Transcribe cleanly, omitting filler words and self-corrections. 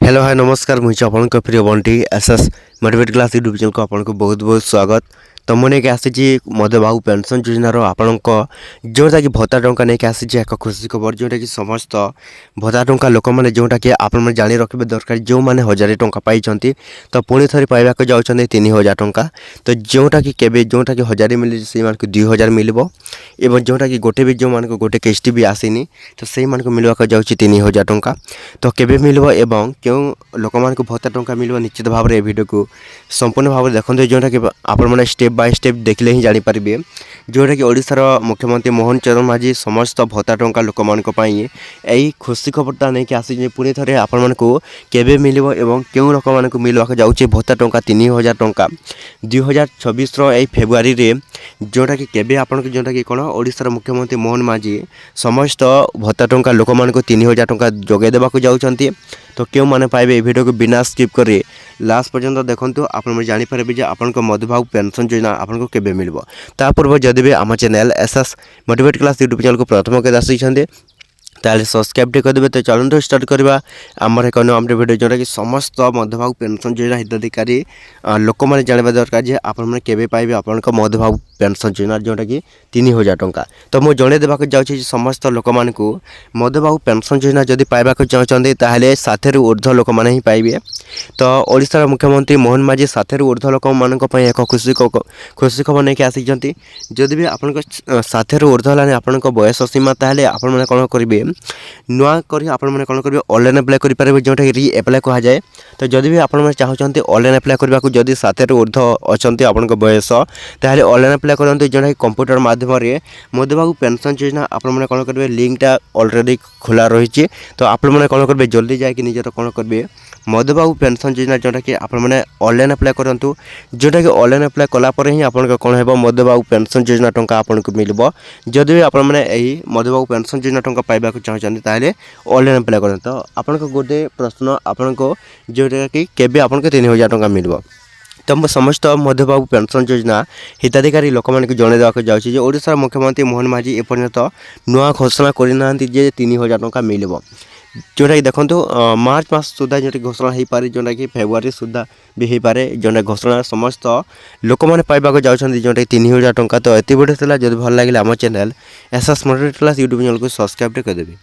Hello hi नमस्कार मुझे आपन प्रिय Bunty SS motivate class YouTube channel को आपको बहुत बहुत स्वागत। तो मुझे नहीं आसी मध्यबाबू पेंशन योजनार आपण जोटा कि भत्ता टंका नहीं आसी एक खुशी खबर जोटा कि समस्त भत्ता टंका लोक मैंने जोटा कि आपण जाणी रखिए दरकार जो मैंने 1000 टंका पाई तो पुणी थे पाइबा जाऊँच 3000 टंका। तो जोटा कि केबे जोटा कि 1000 मिली से 2000 मिलबो एवं जोटा कि गोटे भी जो मान को गोटे किस्ती भी आसीनी तो से मान को मिलवा जाऊँ 3000 टंका। तो केबे मिलबो एवं क्यों लोक मान को भत्ता टंका मिलबो निश्चित भाव में वीडियो को संपूर्ण भाव में देखते जोटा कि आपण मैंने स्टेप बाय स्टेप देखले ही जानीपारे जोटा कि ओडिशार मुख्यमंत्री मोहन चरण माझी समस्त भत्ता टंका लोक मानक यही खुशी खबरटा नहीं आसी पुणी थे आपण को केबे मिलबो एवं क्यों लोक मान को मिलवा जाऊँचे भत्ता टंका 3000 टंका 2024 यही फेब्रुआरी रे जोटा कि केबे आपण जोटा कि कौन ओडिशार मुख्यमंत्री मोहन माझी समस्त भत्ता टंका लोक मान को 3000 टंका जोगे देवाक जाऊँच। तो क्यों मैंने पाइबे वीडियो को बिना स्किप करी लास्ट पर्यंत देखंतु आपण जानीपारे जे आपण मध्यबाबू पेंशन योजना आपको केबे मिलबो। ता पूर्व जदि भी आम channel SS motivate class YouTube channel को प्रथम के आसी ताले सब्सक्राइब करदे। तो चलते स्टार्ट करवा आमर एक अपडेट वीडियो जोटा कि समस्त मध्यबाबू पेंशन योजना हिताधिकारी लोक मैंने जानवा दरकार जे आपने केबे पाइबे आपण मध्यबाबू पेंशन योजना जोटा कि 3000 टंका। तो मुझे जन देवाक जाऊँगी समस्त लोक मान को मध्यबाबू पेंशन योजना जदि पाइबा चाहते ताहले 60 ऊर्ध्व लोक मैंने ही पाइबे। तो ओडिशार मुख्यमंत्री मोहन माझी 60 ऊर्ध्व लोक मान एक खुशी खबर नहीं आसी जदि भी आप 60 ऊर्ध्व है आपण बयस सीमा ताहले आपण मैंने कौन करेंगे नुआ कर आपने कौन करेंगे ऑनलाइन अप्लाई करेंगे जोटा रि एप्लाई कहुए। तो जदि भी आप चाहते ऑनलाइन अप्लाई करने को जदि 60 ऊर्ध्व अच्छा आपण बयस ताहले ऑनलाइन अप्लाई करते जोटा कि कंप्यूटर माध्यम मध्यबाबू पेंशन योजना आपने कौन करेंगे लिंकटा ऑलरेडी खोला रही। तो आपने कौन करेंगे जल्दी जाकि निजर कौन करेंगे मध्यबाबू पेंशन योजना जोटा कि आपने ऑनलाइन अप्लाई करूँ जोटा कि ऑनलाइन अप्लाई कलापर ही आप कौन है मध्यबाबू पेंशन योजना टंका आपको मिलबो। जदि भी आपने यही मध्यबाबू पेंशन योजना टंका पाइबा चाहते ताहले ऑनलाइन अप्लाई करें। तो आपको गोटे प्रश्न आपको जोटा कि केबे आपको 3000 टंका मिलबो। तो समस्त मध्यबाबू पेंशन योजना हिताधिकारी लोक मान जन देवाक जाऊँगी ओडिशार मुख्यमंत्री मोहन माझी एपर्यंत नुआ घोषणा करना 3000 टंका मिलबो जोटा कि देखो मार्च मास सुधा जो घोषणा हो पारे जोटा कि फेब्रुआरी सुधा भी हो पारे जोटा घोषणा समस्त लोक मैंने पाइबा जाऊँगी जोटा कि 3000 टंका। तो ये वीडियो जब भल लगे आम channel SS motivate class YouTube channel को सब्सक्राइब करदेवी।